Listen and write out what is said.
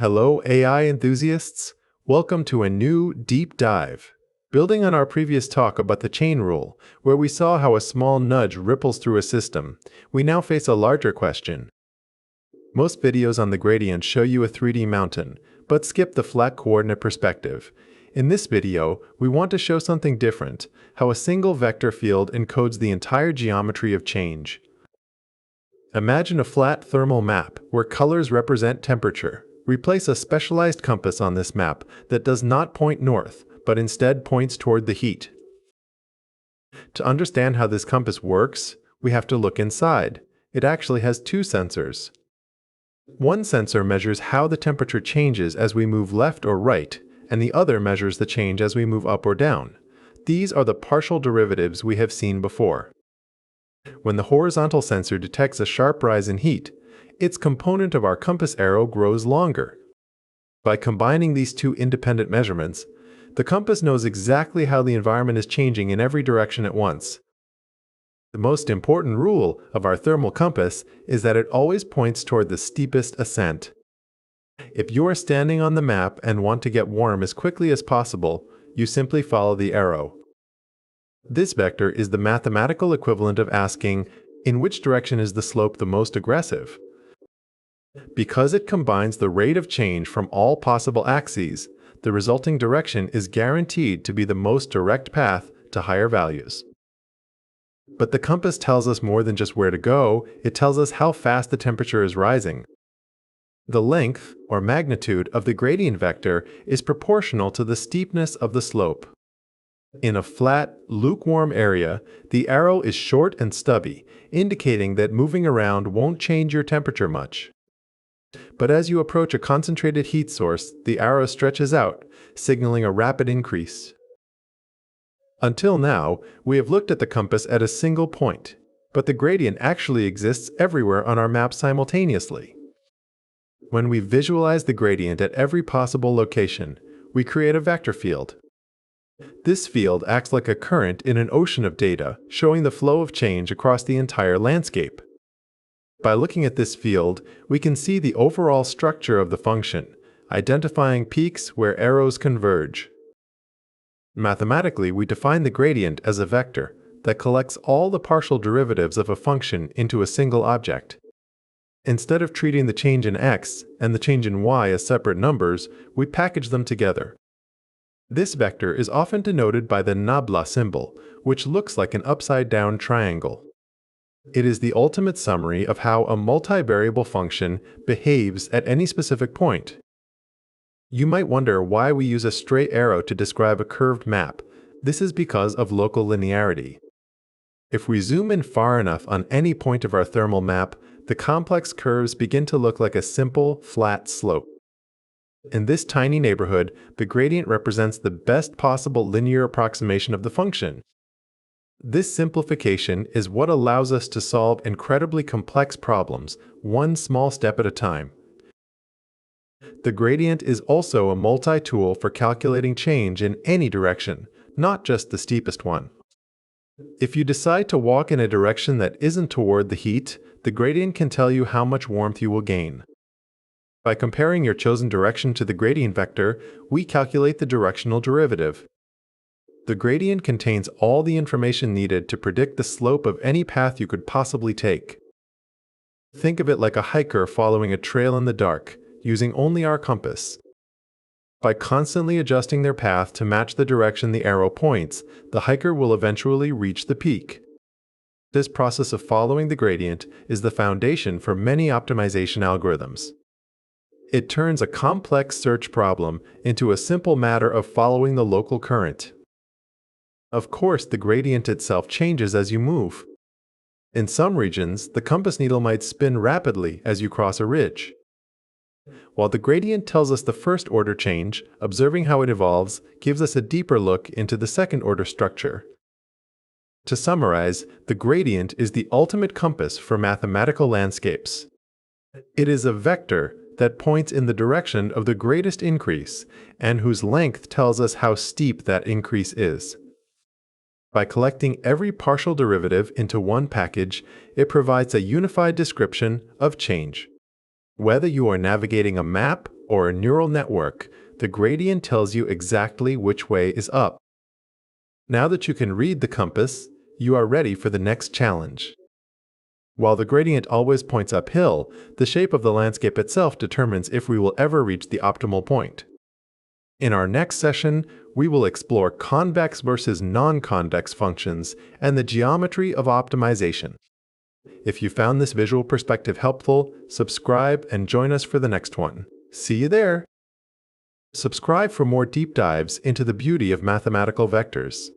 Hello, AI enthusiasts. Welcome to a new deep dive. Building on our previous talk about the chain rule, where we saw how a small nudge ripples through a system, we now face a larger question. Most videos on the gradient show you a 3D mountain, but skip the flat coordinate perspective. In this video, we want to show something different, how a single vector field encodes the entire geometry of change. Imagine a flat thermal map where colors represent temperature. We place a specialized compass on this map that does not point north, but instead points toward the heat. To understand how this compass works, we have to look inside. It actually has two sensors. One sensor measures how the temperature changes as we move left or right, and the other measures the change as we move up or down. These are the partial derivatives we have seen before. When the horizontal sensor detects a sharp rise in heat, its component of our compass arrow grows longer. By combining these two independent measurements, the compass knows exactly how the environment is changing in every direction at once. The most important rule of our thermal compass is that it always points toward the steepest ascent. If you are standing on the map and want to get warm as quickly as possible, you simply follow the arrow. This vector is the mathematical equivalent of asking, in which direction is the slope the most aggressive? Because it combines the rate of change from all possible axes, the resulting direction is guaranteed to be the most direct path to higher values. But the compass tells us more than just where to go, it tells us how fast the temperature is rising. The length, or magnitude, of the gradient vector is proportional to the steepness of the slope. In a flat, lukewarm area, the arrow is short and stubby, indicating that moving around won't change your temperature much. But as you approach a concentrated heat source, the arrow stretches out, signaling a rapid increase. Until now, we have looked at the compass at a single point, but the gradient actually exists everywhere on our map simultaneously. When we visualize the gradient at every possible location, we create a vector field. This field acts like a current in an ocean of data, showing the flow of change across the entire landscape. By looking at this field, we can see the overall structure of the function, identifying peaks where arrows converge. Mathematically, we define the gradient as a vector that collects all the partial derivatives of a function into a single object. Instead of treating the change in x and the change in y as separate numbers, we package them together. This vector is often denoted by the nabla symbol, which looks like an upside-down triangle. It is the ultimate summary of how a multivariable function behaves at any specific point. You might wonder why we use a straight arrow to describe a curved map. This is because of local linearity. If we zoom in far enough on any point of our thermal map, the complex curves begin to look like a simple, flat slope. In this tiny neighborhood, the gradient represents the best possible linear approximation of the function. This simplification is what allows us to solve incredibly complex problems, one small step at a time. The gradient is also a multi-tool for calculating change in any direction, not just the steepest one. If you decide to walk in a direction that isn't toward the heat, the gradient can tell you how much warmth you will gain. By comparing your chosen direction to the gradient vector, we calculate the directional derivative. The gradient contains all the information needed to predict the slope of any path you could possibly take. Think of it like a hiker following a trail in the dark, using only our compass. By constantly adjusting their path to match the direction the arrow points, the hiker will eventually reach the peak. This process of following the gradient is the foundation for many optimization algorithms. It turns a complex search problem into a simple matter of following the local current. Of course, the gradient itself changes as you move. In some regions, the compass needle might spin rapidly as you cross a ridge. While the gradient tells us the first-order change, observing how it evolves gives us a deeper look into the second-order structure. To summarize, the gradient is the ultimate compass for mathematical landscapes. It is a vector that points in the direction of the greatest increase and whose length tells us how steep that increase is. By collecting every partial derivative into one package, it provides a unified description of change. Whether you are navigating a map or a neural network, the gradient tells you exactly which way is up. Now that you can read the compass, you are ready for the next challenge. While the gradient always points uphill, the shape of the landscape itself determines if we will ever reach the optimal point. In our next session, we will explore convex versus non-convex functions and the geometry of optimization. If you found this visual perspective helpful, subscribe and join us for the next one. See you there! Subscribe for more deep dives into the beauty of mathematical vectors.